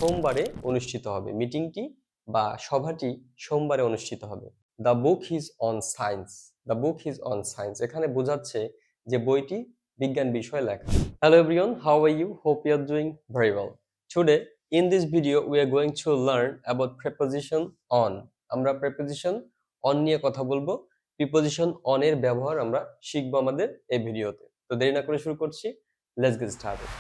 সোমবারে অনুষ্ঠিত হবে। মিটিংটি বা সভাটি সোমবারে অনুষ্ঠিত হবে। The book is on science. The book is on science এখানে বোঝাচ্ছে যে বইটি বিজ্ঞান বিষয়ে লেখা। Hello everyone, how are you? Hope you are doing very well. Today in this video we are going to learn about preposition on. আমরা preposition on নিয়ে কথা বলবো। preposition on এর ব্যবহার আমরা শিখবো আমাদের এই ভিডিওতে। তো দেরি না করে শুরু করছি। Let's get started.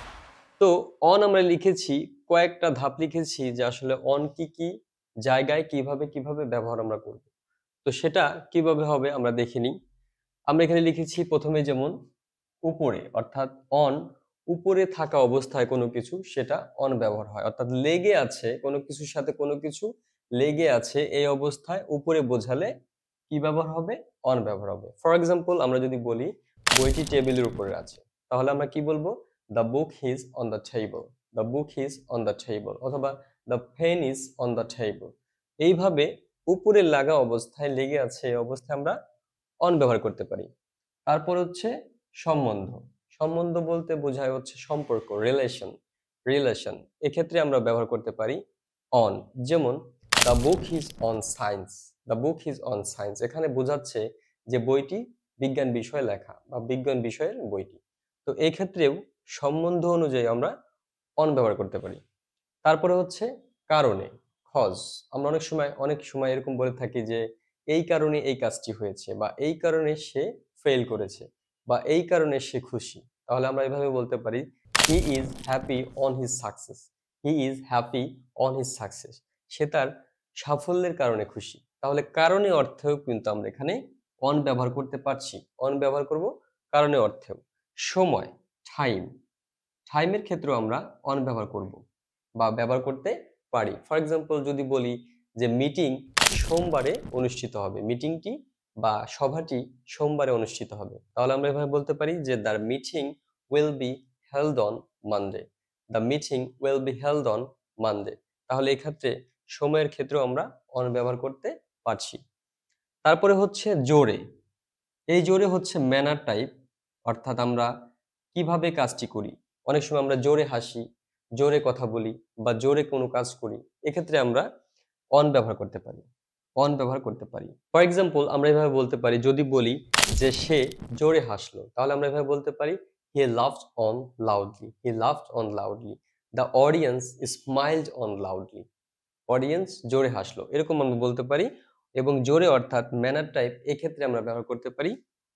তো on আমরা লিখেছি, কয়েকটা ধাপ লিখেছি যে আসলে on কি কি জায়গায় কিভাবে ব্যবহার আমরা করব। তো সেটা কিভাবে হবে আমরা দেখে নিই। আমরা এখানে লিখেছি প্রথমে যেমন উপরে, অর্থাৎ অন উপরে থাকা অবস্থায় কোনো কিছু সেটা অন ব্যবহার হয়, অর্থাৎ লেগে আছে কোনো কিছুর সাথে কোনো কিছু লেগে আছে এই অবস্থায় উপরে বোঝালে কি ব্যবহার হবে? অন ব্যবহার হবে। ফর এক্সাম্পল আমরা যদি বলি বইটি টেবিলের উপরে আছে, তাহলে আমরা কি বলবো? The book is on the table. The book is on the table, অথবা the pen is on the table. এইভাবে উপরে লাগা অবস্থায় লেগে আছে এই অবস্থায় আমরা অন ব্যবহার করতে পারি। তারপর হচ্ছে সম্বন্ধ। সম্বন্ধ বলতে বোঝায় হচ্ছে সম্পর্ক, রিলেশন। এক্ষেত্রে আমরা ব্যবহার করতে পারি অন। যেমন the book is on science. The book is on science এখানে বোঝাচ্ছে যে বইটি বিজ্ঞান বিষয়ে লেখা বা বিজ্ঞান বিষয়ের বইটি। তো এই ক্ষেত্রেও সম্বন্ধ অনুযায়ী আমরা অন ব্যবহার করতে পারি। তারপরে হচ্ছে কারণে, কজ। আমরা অনেক সময় এরকম বলে থাকি যে এই কারণে এই কাজটি হয়েছে, বা এই কারণে সে ফেল করেছে, বা এই কারণে সে খুশি। তাহলে আমরা এভাবে বলতে পারি he is happy on his success. He is happy on his success. সে তার সাফল্যের কারণে খুশি। তাহলে কারণে অর্থেও কিন্তু আমরা এখানে অন ব্যবহার করতে পারছি। অন ব্যবহার করব কারণে অর্থেও। সময়, টাইমের ক্ষেত্রেও আমরা অন ব্যবহার করব বা ব্যবহার করতে পারি। ফর এক্সাম্পল যদি বলি যে মিটিং সোমবারে অনুষ্ঠিত হবে, মিটিংটি বা সভাটি সোমবারে অনুষ্ঠিত হবে, তাহলে আমরা এভাবে বলতে পারি যে the meeting will be held on Monday. The meeting will be held on Monday. তাহলে এক্ষেত্রে সময়ের ক্ষেত্রেও আমরা অন ব্যবহার করতে পারছি। তারপরে হচ্ছে জোরে। এই জোরে হচ্ছে ম্যানার টাইপ, অর্থাৎ আমরা কিভাবে কাজটি করি। অনেক সময় আমরা জোরে হাসি, জোরে কথা বলি, বা জোরে কোনো কাজ করি, এক্ষেত্রে আমরা অন ব্যবহার করতে পারি। অন ব্যবহার করতে পারি। ফর এক্সাম্পল আমরা এভাবে বলতে পারি, যদি বলি যে সে জোরে হাসলো, তাহলে আমরা এভাবে বলতে পারি he laughed on loudly. He laughed on loudly. The audience smiled on loudly. Audience জোরে হাসলো, এরকম আমরা বলতে পারি। এবং জোরে অর্থাৎ ম্যানার টাইপ, এক্ষেত্রে আমরা ব্যবহার করতে পারি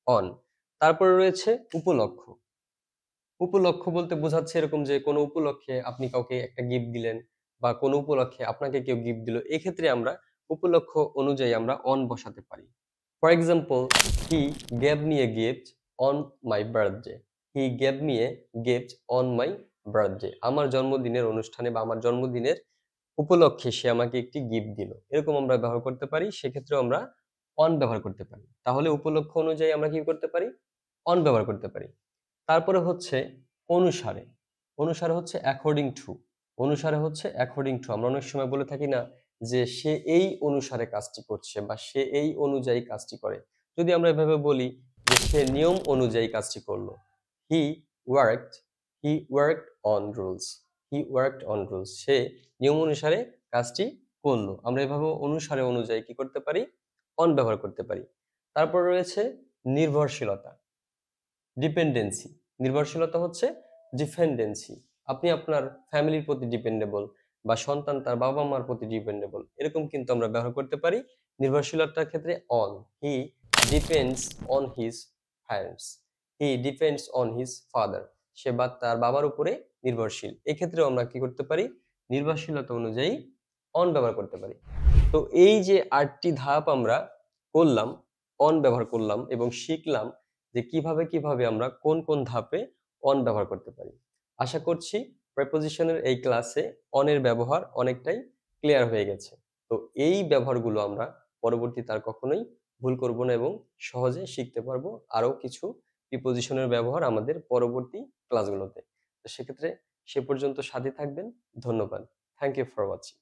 অন। তারপরে রয়েছে উপলক্ষ। উপলক্ষ বলতে বোঝাচ্ছে এরকম যে কোনো উপলক্ষে আপনি কাউকে একটা গিফট দিলেন, বা কোনো উপলক্ষে আপনাকে কেউ গিফট দিল, এক্ষেত্রে আমরা উপলক্ষ অনুযায়ী আমরা অন বসাতে পারি। For example he gave me a gift on my birthday. He gave me a gift on my birthday. আমার জন্মদিনের অনুষ্ঠানে বা আমার জন্মদিনের উপলক্ষে সে আমাকে একটি গিফট দিল, এরকম আমরা ব্যবহার করতে পারি। সেক্ষেত্রে আমরা অন ব্যবহার করতে পারি। তাহলে উপলক্ষ অনুযায়ী আমরা কি করতে পারি? অন ব্যবহার করতে পারি। তারপরে হচ্ছে অনুসারে। অনুসারে হচ্ছে অ্যাকর্ডিং টু। অনুসারে হচ্ছে অ্যাকর্ডিং টু। আমরা অনেক সময় বলে থাকি না যে সে এই অনুসারে কাজটি করছে, বা সে এই অনুযায়ী কাজটি করে। যদি আমরা এভাবে বলি যে সে নিয়ম অনুযায়ী কাজটি করলো, he worked he worked on rules. He worked on rules. সে নিয়ম অনুসারে কাজটি করলো। আমরা এভাবে অনুসারে অনুযায়ী কি করতে পারি? অন ব্যবহার করতে পারি। তারপর রয়েছে নির্ভরশীলতা, ডিপেন্ডেন্সি। নির্ভরশীলতা হচ্ছে ডিপেন্ডেন্সি। আপনি আপনার ফ্যামিলির প্রতি ডিপেন্ডেবল, বা সন্তান তার বাবা মার প্রতি ডিপেন্ডেবল, এরকম কিন্তু আমরা ব্যবহার করতে পারি নির্ভরশীলতার ক্ষেত্রে on. He depends on his parents. He depends on his father. সে বা তার বাবার উপরে নির্ভরশীল। এক্ষেত্রেও আমরা কি করতে পারি? নির্ভরশীলতা অনুযায়ী অন ব্যবহার করতে পারি। তো এই যে ৮টি ধাপ আমরা করলাম, অন ব্যবহার করলাম এবং শিখলাম যে কিভাবে আমরা কোন ধাপে অন ব্যবহার করতে পারি। আশা করছি প্রিপোজিশনের এই ক্লাসে অনের ব্যবহার অনেকটাই ক্লিয়ার হয়ে গেছে। তো এই ব্যবহারগুলো আমরা পরবর্তীতে আর কখনোই ভুল করব না, এবং সহজে শিখতে পারবো আরো কিছু প্রিপোজিশনের ব্যবহার আমাদের পরবর্তী ক্লাসগুলোতে। তো সেক্ষেত্রে সে পর্যন্ত সাথে থাকবেন। ধন্যবাদ। Thank you for watching.